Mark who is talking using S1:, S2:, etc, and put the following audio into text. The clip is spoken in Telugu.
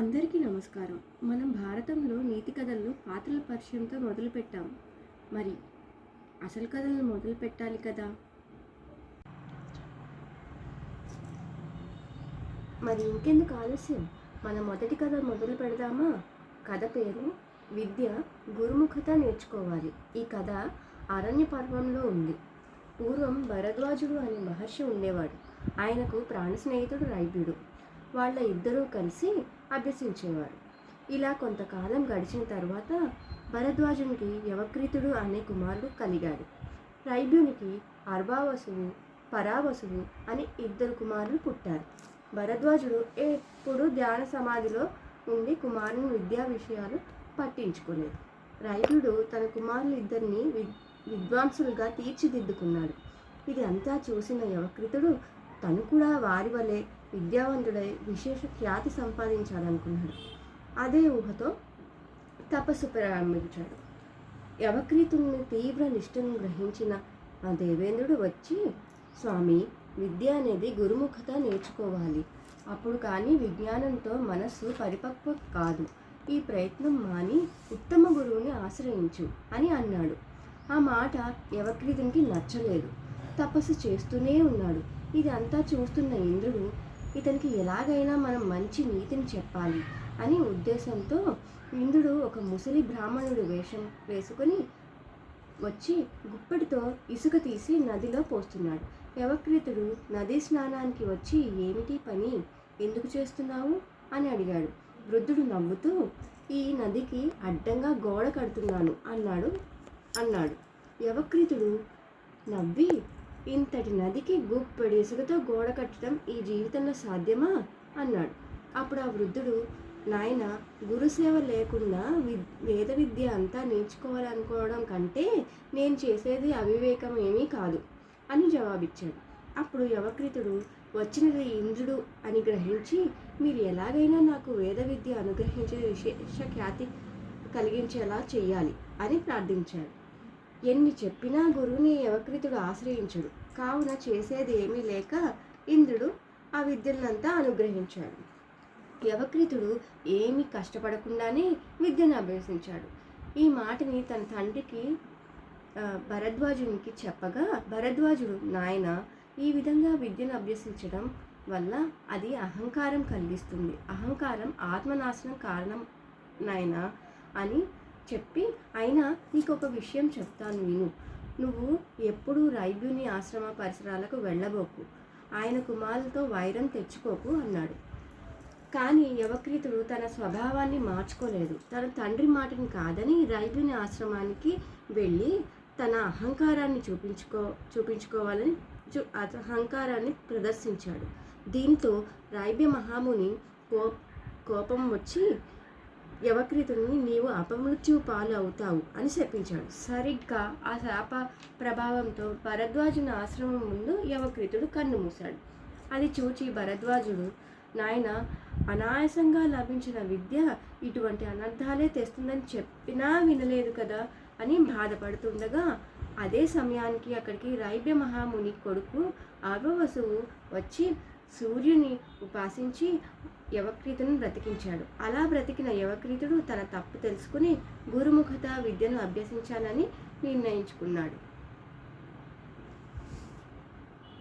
S1: అందరికీ నమస్కారం. మనం భారతంలో నీతి కథలను పాత్రల పరిచయంతో మొదలుపెట్టాం. మరి అసలు కథలను మొదలు పెట్టాలి కదా. మరి ఇంకెందుకు ఆలస్యం, మన మొదటి కథ మొదలు పెడదామా? కథ పేరు విద్య గురుముఖత నేర్చుకోవాలి. ఈ కథ అరణ్య పర్వంలో ఉంది. పూర్వం భరద్వాజుడు అనే మహర్షి ఉండేవాడు. ఆయనకు ప్రాణ స్నేహితుడు రైభ్యుడు. వాళ్ళ ఇద్దరూ కలిసి అభ్యసించేవారు. ఇలా కొంతకాలం గడిచిన తర్వాత భరద్వాజునికి యవక్రీతుడు అనే కుమారుడు కలిగాడు. రైభ్యునికి అర్భావసువు, పరావసువు అని ఇద్దరు కుమారులు పుట్టారు. భరద్వాజుడు ఎప్పుడు ధ్యాన సమాధిలో ఉండి కుమారుని విద్యా విషయాలు పట్టించుకోలేదు. రైభ్యుడు తన కుమారులు ఇద్దరిని విద్వాంసులుగా తీర్చిదిద్దుకున్నాడు. ఇది అంతా చూసిన యవక్రీతుడు తను కూడా వారి వలె విద్యావంతుడై విశేష ఖ్యాతి సంపాదించాలనుకున్నాడు. అదే ఊహతో తపస్సు ప్రారంభించాడు. యవక్రీతుని తీవ్ర నిష్ఠను గ్రహించిన ఆ దేవేంద్రుడు వచ్చి, స్వామి, విద్య అనేది గురుముఖత నేర్చుకోవాలి. అప్పుడు కానీ విజ్ఞానంతో మనస్సు పరిపక్వ కాదు. ఈ ప్రయత్నం మాని ఉత్తమ గురువుని ఆశ్రయించు అని అన్నాడు. ఆ మాట యవక్రీతునికి నచ్చలేదు. తపస్సు చేస్తూనే ఉన్నాడు. ఇది అంతా చూస్తున్న ఇంద్రుడు ఇతనికి ఎలాగైనా మనం మంచి నీతిని చెప్పాలి అని ఉద్దేశంతో ఇంద్రుడు ఒక ముసలి బ్రాహ్మణుడు వేషం వేసుకొని వచ్చి గుప్పెడితో ఇసుక తీసి నదిలో పోస్తున్నాడు. యవక్రీతుడు నదీ స్నానానికి వచ్చి, ఏమిటి పని, ఎందుకు చేస్తున్నావు అని అడిగాడు. వృద్ధుడు నవ్వుతూ, ఈ నదికి అడ్డంగా గోడ కడుతున్నాను అన్నాడు. యవక్రీతుడు నవ్వి, ఇంతటి నదికి గుప్పెడి ఇసుకతో గోడ కట్టడం ఈ జీవితంలో సాధ్యమా అన్నాడు. అప్పుడు ఆ వృద్ధుడు, నాయన, గురుసేవ లేకుండా వేద విద్య అంతా నేర్చుకోవాలనుకోవడం కంటే నేను చేసేది అవివేకం ఏమీ కాదు అని జవాబిచ్చాడు. అప్పుడు యవక్రీతుడు, వచ్చినది ఇంద్రుడు అని గ్రహించి, మీరు ఎలాగైనా నాకు వేద విద్య అనుగ్రహించే విశేష ఖ్యాతి కలిగించేలా చెయ్యాలి అని ప్రార్థించాడు. ఎన్ని చెప్పినా గురువుని యవక్రీతుడు ఆశ్రయించడు. కావున చేసేది ఏమీ లేక ఇంద్రుడు ఆ విద్యలంతా అనుగ్రహించాడు. యవక్రీతుడు ఏమీ కష్టపడకుండానే విద్యను అభ్యసించాడు. ఈ మాటని తన తండ్రికి భరద్వాజునికి చెప్పగా, భరద్వాజుడు, నాయన, ఈ విధంగా విద్యను అభ్యసించడం వల్ల అది అహంకారం కలిగిస్తుంది. అహంకారం ఆత్మనాశనం కారణం నాయన అని చెప్పి, అయినా నీకు ఒక విషయం చెప్తాను విను. నువ్వు ఎప్పుడూ రైభ్యుని ఆశ్రమ పరిసరాలకు వెళ్ళబోకు, ఆయన కుమారులతో వైరం తెచ్చుకోకు అన్నాడు. కానీ యవక్రీతుడు తన స్వభావాన్ని మార్చుకోలేదు. తన తండ్రి మాటని కాదని రైభ్యుని ఆశ్రమానికి వెళ్ళి తన అహంకారాన్ని చూపించుకోవాలని అహంకారాన్ని ప్రదర్శించాడు. దీంతో రైభ్య మహాముని కోపం వచ్చి యవక్రీతుని, నీవు అపమృత్యు పాలు అవుతావు అని శపించాడు. సరిగ్గా ఆ శాప ప్రభావంతో భరద్వాజుని ఆశ్రమం ముందు యవక్రీతుడు కన్ను మూశాడు. అది చూచి భరద్వాజుడు, నాయన, అనాయాసంగా లభించిన విద్య ఇటువంటి అనర్థాలే తెస్తుందని చెప్పినా వినలేదు కదా అని బాధపడుతుండగా, అదే సమయానికి అక్కడికి రైభ్య మహాముని కొడుకు అర్భవసువు వచ్చి సూర్యుని ఉపాసించి యవక్రీతుని బ్రతికించాడు. అలా బ్రతికిన యవక్రీతుడు తన తప్పు తెలుసుకుని గురుముఖత విద్యను అభ్యసించాలని నిర్ణయించుకున్నాడు.